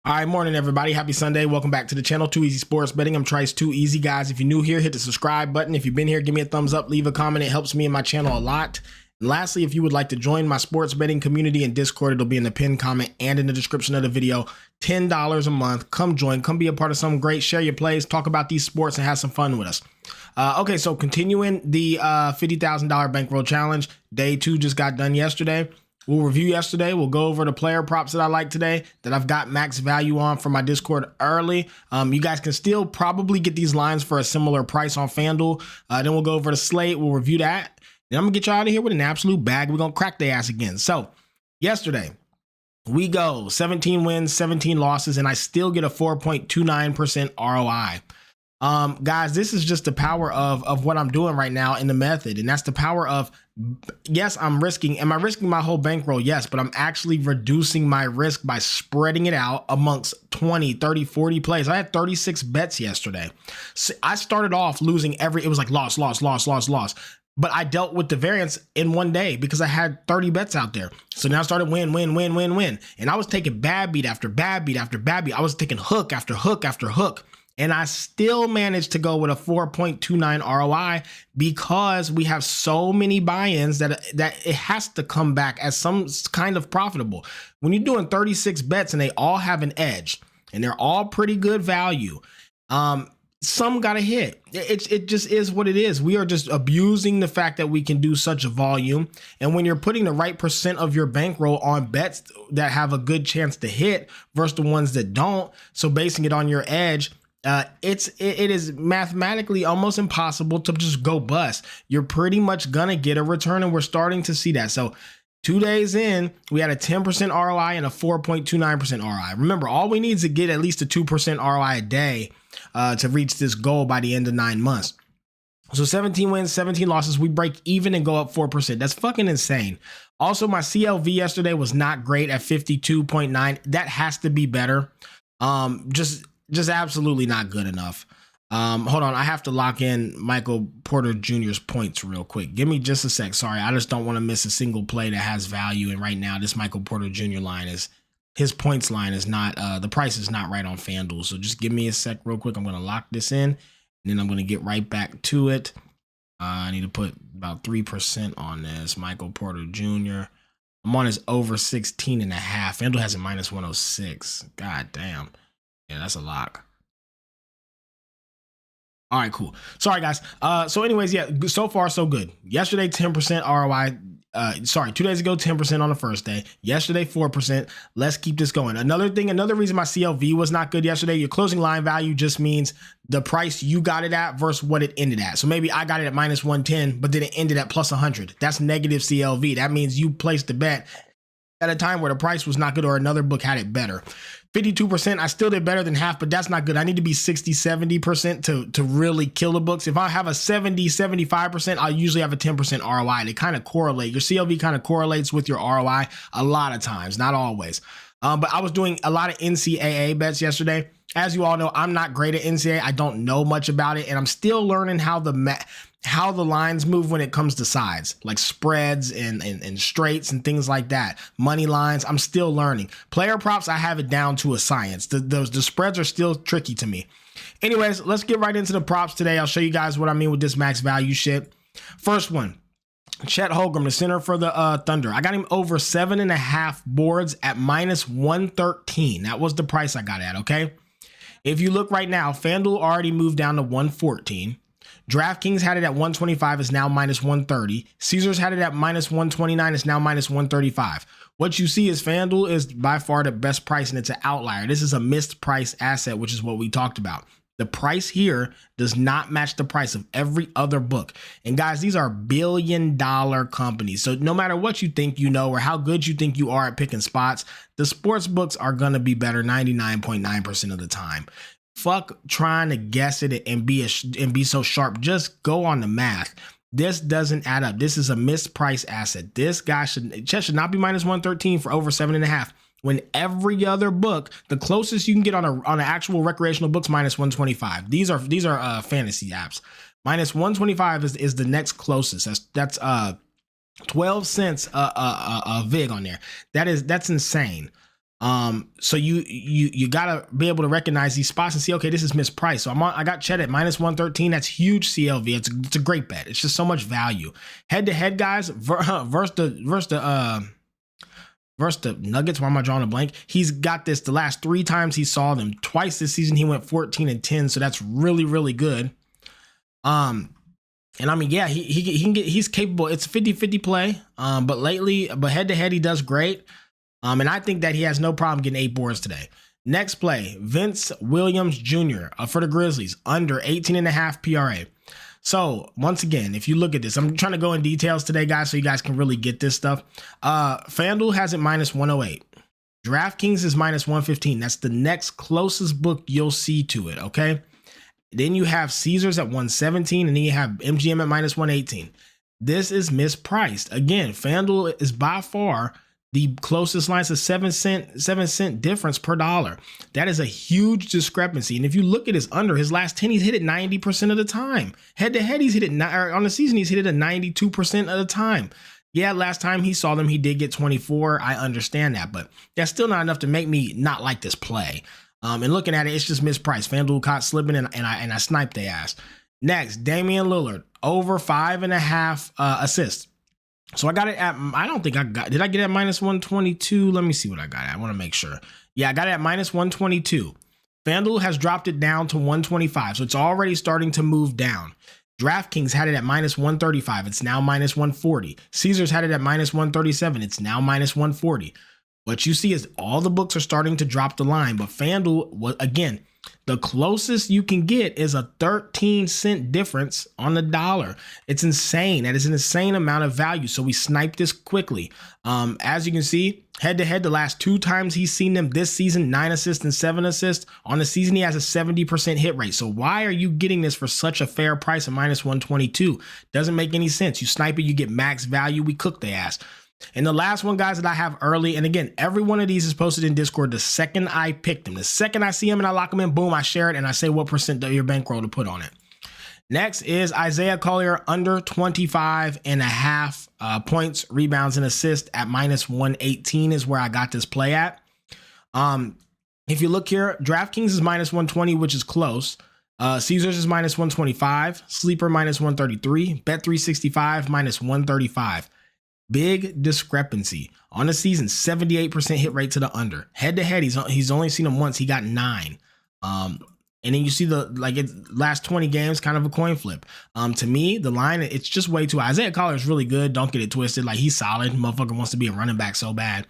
All right, morning, everybody. Happy Sunday. Welcome back to the channel, Too Easy Sports Betting. I'm Trice Too Easy, guys. If you're new here, hit the subscribe button. If you've been here, give me a thumbs up, leave a comment. It helps me and my channel a lot. And lastly, if you would like to join my sports betting community in Discord, it'll be in the pinned comment and in the description of the video. $10 a month. Come join. Come be a part of something great. Share your plays. Talk about these sports and have some fun with us. Okay, so continuing the $50,000 bankroll challenge. Day 2 just got done yesterday. We'll review yesterday. We'll go over the player props that I like today that I've got max value on from my Discord early. You guys can still probably get these lines for a similar price on FanDuel. Then we'll go over the slate. We'll review that. Then I'm going to get you out of here with an absolute bag. We're going to crack their ass again. So yesterday, we go 17 wins, 17 losses, and I still get a 4.29% ROI. Guys, this is just the power of what I'm doing right now in the method. And that's the power of, yes, I'm risking. Am I risking my whole bankroll? Yes, but I'm actually reducing my risk by spreading it out amongst 20, 30, 40 plays. I had 36 bets yesterday. So I started off losing it was like loss. But I dealt with the variance in one day because I had 30 bets out there. So now I started win. And I was taking bad beat after bad beat after bad beat. I was taking hook after hook after hook. And I still managed to go with a 4.29 ROI because we have so many buy-ins that it has to come back as some kind of profitable. When you're doing 36 bets and they all have an edge and they're all pretty good value, some got to hit. It just is what it is. We are just abusing the fact that we can do such a volume. And when you're putting the right percent of your bankroll on bets that have a good chance to hit versus the ones that don't, so basing it on your edge, it is mathematically almost impossible to just go bust. You're pretty much gonna get a return, and we're starting to see that. So 2 days in, we had a 10% ROI and a 4.29% ROI. Remember, all we need is to get at least a 2% ROI a day to reach this goal by the end of 9 months. So 17 wins, 17 losses. We break even and go up 4%. That's fucking insane. Also, my CLV yesterday was not great at 52.9. That has to be better. Just absolutely not good enough. Hold on. I have to lock in Michael Porter Jr.'s points real quick. Give me just a sec. Sorry. I just don't want to miss a single play that has value. And right now, this Michael Porter Jr. line his points line is not, the price is not right on FanDuel. So just give me a sec real quick. I'm going to lock this in and then I'm going to get right back to it. I need to put about 3% on this Michael Porter Jr. I'm on his over 16 and a half. FanDuel has a minus 106. God damn. Yeah, that's a lock. All right, cool. Sorry, guys. So anyways, yeah, so far, so good. Yesterday, 10% ROI. 2 days ago, 10% on the first day. Yesterday, 4%. Let's keep this going. Another reason my CLV was not good yesterday, your closing line value just means the price you got it at versus what it ended at. So maybe I got it at minus 110, but then it ended at plus 100. That's negative CLV. That means you placed the bet at a time where the price was not good or another book had it better. 52%, I still did better than half, but that's not good. I need to be 60, 70% to really kill the books. If I have a 70, 75%, I'll usually have a 10% ROI. They kind of correlate. Your CLV kind of correlates with your ROI a lot of times, not always. But I was doing a lot of NCAA bets yesterday. As you all know, I'm not great at NCAA. I don't know much about it, and I'm still learning how the lines move when it comes to sides, like spreads and straights and things like that. Money lines, I'm still learning. Player props, I have it down to a science. The spreads are still tricky to me. Anyways, let's get right into the props today. I'll show you guys what I mean with this max value shit. First one, Chet Holmgren, the center for the Thunder. I got him over 7.5 boards at minus 113. That was the price I got at, okay? If you look right now, FanDuel already moved down to 114. DraftKings had it at 125, is now minus 130. Caesars had it at minus 129, is now minus 135. What you see is FanDuel is by far the best price, and it's an outlier. This is a missed price asset, which is what we talked about. The price here does not match the price of every other book. And guys, these are billion-dollar companies. So no matter what you think you know or how good you think you are at picking spots, the sports books are going to be better 99.9% of the time. Fuck trying to guess it and be so sharp. Just go on the math. This doesn't add up. This is a mispriced asset. This guy should not be minus 113 for over 7.5. When every other book, the closest you can get on an actual recreational book's minus 125. These are fantasy apps. Minus 125 is the next closest. That's 12 cents a vig on there. That's insane. So you gotta be able to recognize these spots and see, okay, this is mispriced. So I got Chet at -113. That's huge CLV. It's a great bet. It's just so much value. Head to head, guys, versus the Nuggets. Why am I drawing a blank? He's got this the last 3 times he saw them. Twice this season he went 14-10. So that's really, really good. And I mean, yeah, he can get, he's capable. It's a 50-50 play. But head to head, he does great. And I think that he has no problem getting 8 boards today. Next play, Vince Williams Jr. For the Grizzlies, under 18.5 PRA. So once again, if you look at this, I'm trying to go in details today, guys, so you guys can really get this stuff. FanDuel has it -108. DraftKings is -115. That's the next closest book you'll see to it, okay? Then you have Caesars at 117, and then you have MGM at -118. This is mispriced. Again, FanDuel is by far the closest line is a 7 cent difference per dollar. That is a huge discrepancy. And if you look at his under, his last 10, he's hit it 90% of the time. Head to head, he's hit it on the season, he's hit it at 92% of the time. Yeah, last time he saw them, he did get 24. I understand that, but that's still not enough to make me not like this play. And looking at it, it's just mispriced. FanDuel caught slipping, and I sniped their ass. Next, Damian Lillard, over 5.5 assists. So I got it at, did I get it at -122? Let me see what I got at. I want to make sure. Yeah, I got it at -122. FanDuel has dropped it down to 125. So it's already starting to move down. DraftKings had it at -135. It's now -140. Caesars had it at -137. It's now -140. What you see is all the books are starting to drop the line, but FanDuel, again, the closest you can get is a 13-cent difference on the dollar. It's insane. That is an insane amount of value. So we sniped this quickly. As you can see, head to head, the last 2 times he's seen them this season, 9 assists and 7 assists. On the season, he has a 70% hit rate. So why are you getting this for such a fair price of -122? Doesn't make any sense. You snipe it, you get max value. We cooked the ass. And the last one, guys, that I have early, and again, every one of these is posted in Discord the second I pick them. The second I see them and I lock them in, boom, I share it, and I say what percent of your bankroll to put on it. Next is Isaiah Collier, under 25.5 points, rebounds, and assists at -118 is where I got this play at. If you look here, DraftKings is -120, which is close. Caesars is -125, Sleeper -133, Bet365 -135. Big discrepancy on the season. 78% hit rate to the under. Head to head, he's only seen him once. He got 9. And then you see last 20 games, kind of a coin flip. To me, the line, it's just way too high. Isaiah Collier is really good. Don't get it twisted. Like, he's solid. Motherfucker wants to be a running back so bad.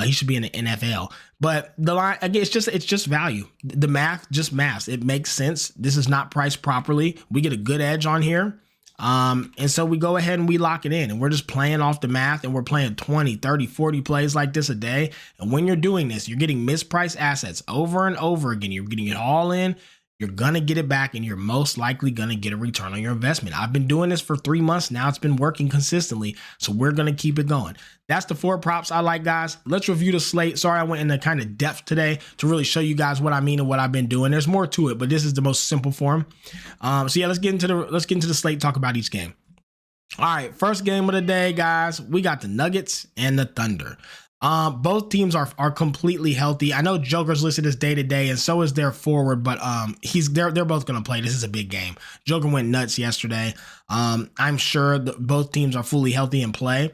He should be in the NFL. But the line, again, it's just value. The math just maths. It makes sense. This is not priced properly. We get a good edge on here. And so we go ahead and we lock it in, and we're just playing off the math, and we're playing 20, 30, 40 plays like this a day. And when you're doing this, you're getting mispriced assets over and over again. You're getting it all in. You're going to get it back, and you're most likely going to get a return on your investment. I've been doing this for 3 months now. It's been working consistently, so we're going to keep it going. That's the 4 props I like, guys. Let's review the slate. Sorry, I went into kind of depth today to really show you guys what I mean and what I've been doing. There's more to it, but this is the most simple form. So yeah, let's get into the slate, talk about each game. All right, first game of the day, guys. We got the Nuggets and the Thunder. Both teams are completely healthy. I know Joker's listed as day-to-day, and so is their forward, but they're both going to play. This is a big game. Joker went nuts yesterday. I'm sure both teams are fully healthy in play.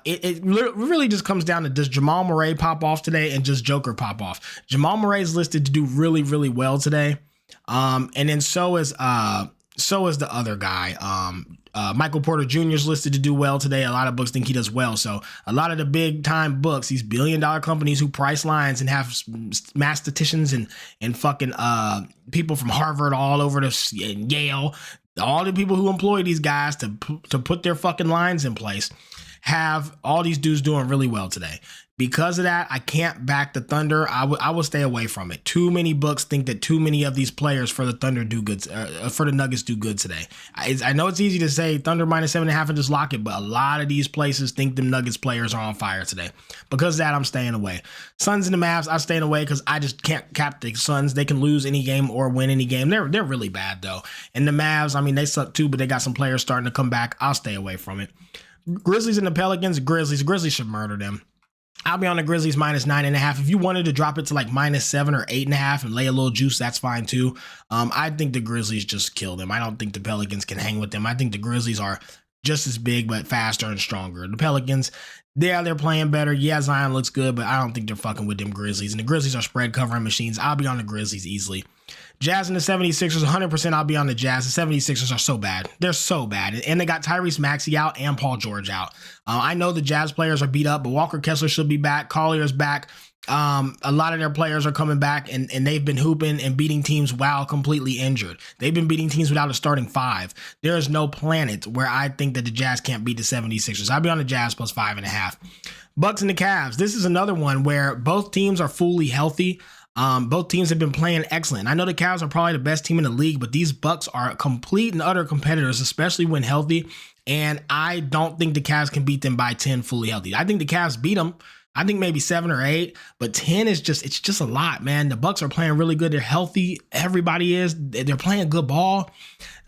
It really just comes down to, does Jamal Murray pop off today and does Joker pop off? Jamal Murray is listed to do really, really well today. And then so is the other guy. Michael Porter Jr. is listed to do well today. A lot of books think he does well. So a lot of the big time books, these billion-dollar companies who price lines and have mathematicians and fucking people from Harvard all over and Yale, all the people who employ these guys to put their fucking lines in place, have all these dudes doing really well today. Because of that, I can't back the Thunder. I will stay away from it. Too many books think that too many of these players for the Thunder do good, for the Nuggets do good today. I know it's easy to say Thunder -7.5 and just lock it, but a lot of these places think them Nuggets players are on fire today. Because of that, I'm staying away. Suns and the Mavs, I'm staying away because I just can't cap the Suns. They can lose any game or win any game. They're really bad though. And the Mavs, I mean, they suck too, but they got some players starting to come back. I'll stay away from it. Grizzlies and the Pelicans, Grizzlies should murder them. I'll be on the Grizzlies minus 9.5. If you wanted to drop it to like -7 or 8.5 and lay a little juice, that's fine too. I think the Grizzlies just kill them. I don't think the Pelicans can hang with them. I think the Grizzlies are just as big, but faster and stronger. The Pelicans, yeah, they're playing better. Yeah, Zion looks good, but I don't think they're fucking with them Grizzlies. And the Grizzlies are spread covering machines. I'll be on the Grizzlies easily. Jazz and the 76ers, 100% I'll be on the Jazz. The 76ers are so bad. They're so bad. And they got Tyrese Maxey out and Paul George out. I know the Jazz players are beat up, but Walker Kessler should be back. Collier's back. A lot of their players are coming back, and they've been hooping and beating teams while completely injured. They've been beating teams without a starting five. There is no planet where I think that the Jazz can't beat the 76ers. I'll be on the Jazz plus 5.5. Bucks and the Cavs. This is another one where both teams are fully healthy. Both teams have been playing excellent. I know the Cavs are probably the best team in the league, but these Bucks are complete and utter competitors, especially when healthy. And I don't think the Cavs can beat them by 10 fully healthy. I think the Cavs beat them. I think maybe 7 or 8, but 10 is it's just a lot, man. The Bucks are playing really good. They're healthy. Everybody is. They're playing good ball.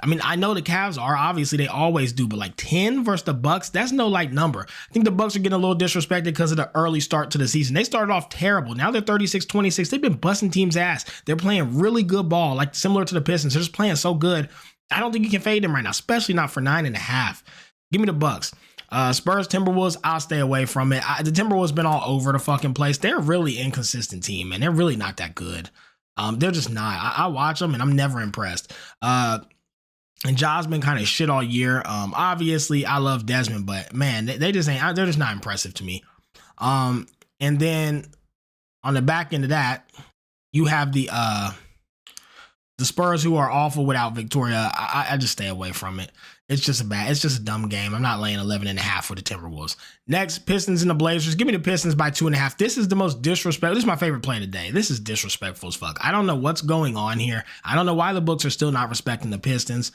I mean, I know the Cavs are. Obviously, they always do, but like 10 versus the Bucks, that's no light number. I think the Bucks are getting a little disrespected because of the early start to the season. They started off terrible. Now they're 36-26. They've been busting teams' ass. They're playing really good ball, like similar to the Pistons. They're just playing so good. I don't think you can fade them right now, especially not for 9.5. Give me the Bucks. Spurs, Timberwolves, I'll stay away from it. The Timberwolves been all over the fucking place. They're a really inconsistent team, and they're really not that good. They're just not. I watch them, and I'm never impressed. And Ja's been kind of shit all year. Obviously, I love Desmond, but man, they just ain't. They're just not impressive to me. And then on the back end of that, you have the Spurs, who are awful without Victoria. I just stay away from it. It's just a dumb game. I'm not laying 11.5 for the Timberwolves. Next, Pistons and the Blazers. Give me the Pistons by 2.5. This is the most disrespectful. This is my favorite play of the day. This is disrespectful as fuck. I don't know what's going on here. I don't know why the books are still not respecting the Pistons.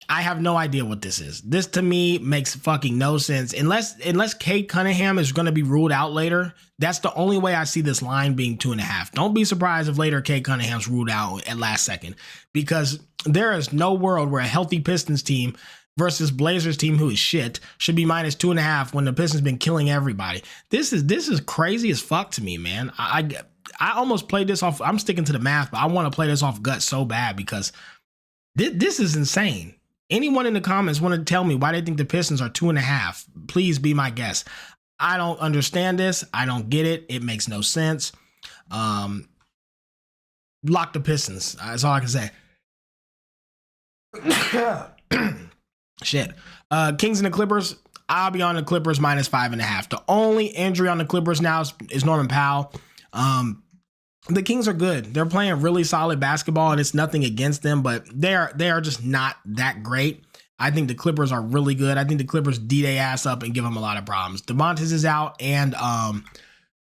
I have no idea what this is. This to me makes fucking no sense. Unless Kate Cunningham is going to be ruled out later, that's the only way I see this line being 2.5. Don't be surprised if later Kate Cunningham's ruled out at last second, because there is no world where a healthy Pistons team versus Blazers team, who is shit, should be minus 2.5 when the Pistons been killing everybody. This is crazy as fuck to me, man. I almost played this off. I'm sticking to the math, but I want to play this off gut so bad because this is insane. Anyone in the comments want to tell me why they think the Pistons are 2.5? Please be my guest. I don't understand this. I don't get it. It makes no sense. Lock the Pistons. That's all I can say. Shit. Kings and the Clippers. I'll be on the Clippers minus 5.5. The only injury on the Clippers now is Norman Powell. The Kings are good. They're playing really solid basketball, and it's nothing against them, but they are just not that great. I think the Clippers are really good. I think the Clippers D their ass up and give them a lot of problems. DeMontis is out, and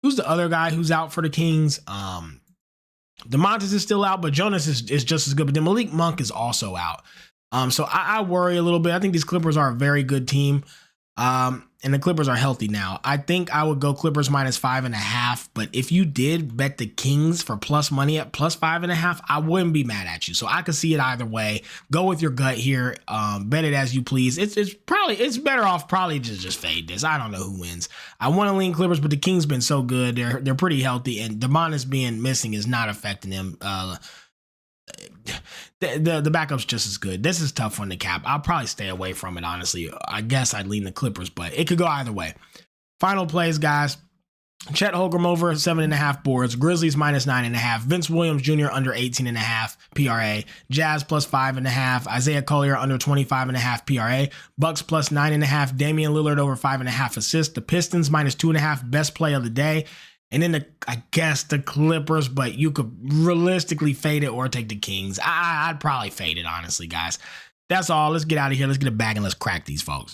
who's the other guy who's out for the Kings? DeMontis is still out, but Jonas is just as good. But then Malik Monk is also out. So I worry a little bit. I think these Clippers are a very good team. And the Clippers are healthy now. I think I would go Clippers minus 5.5. But if you did bet the Kings for plus money at plus 5.5, I wouldn't be mad at you. So I could see it either way. Go with your gut here. Bet it as you please. It's better off probably just fade this. I don't know who wins. I want to lean Clippers, but the Kings been so good. They're pretty healthy, and DeMontis being missing is not affecting them. The backup's just as good. This is tough on the cap. I'll probably stay away from it, honestly. I guess I'd lean the Clippers, but it could go either way. Final plays, guys. Chet Holmgren over 7.5 boards. Grizzlies minus 9.5. Vince Williams Jr. under 18.5 PRA. Jazz plus 5.5. Isaiah Collier under 25.5 PRA. Bucks plus 9.5. Damian Lillard over 5.5 assists. The Pistons minus 2.5. Best play of the day. And then I guess the Clippers, but you could realistically fade it or take the Kings. I'd probably fade it, honestly, guys. That's all. Let's get out of here. Let's get a bag and let's crack these folks.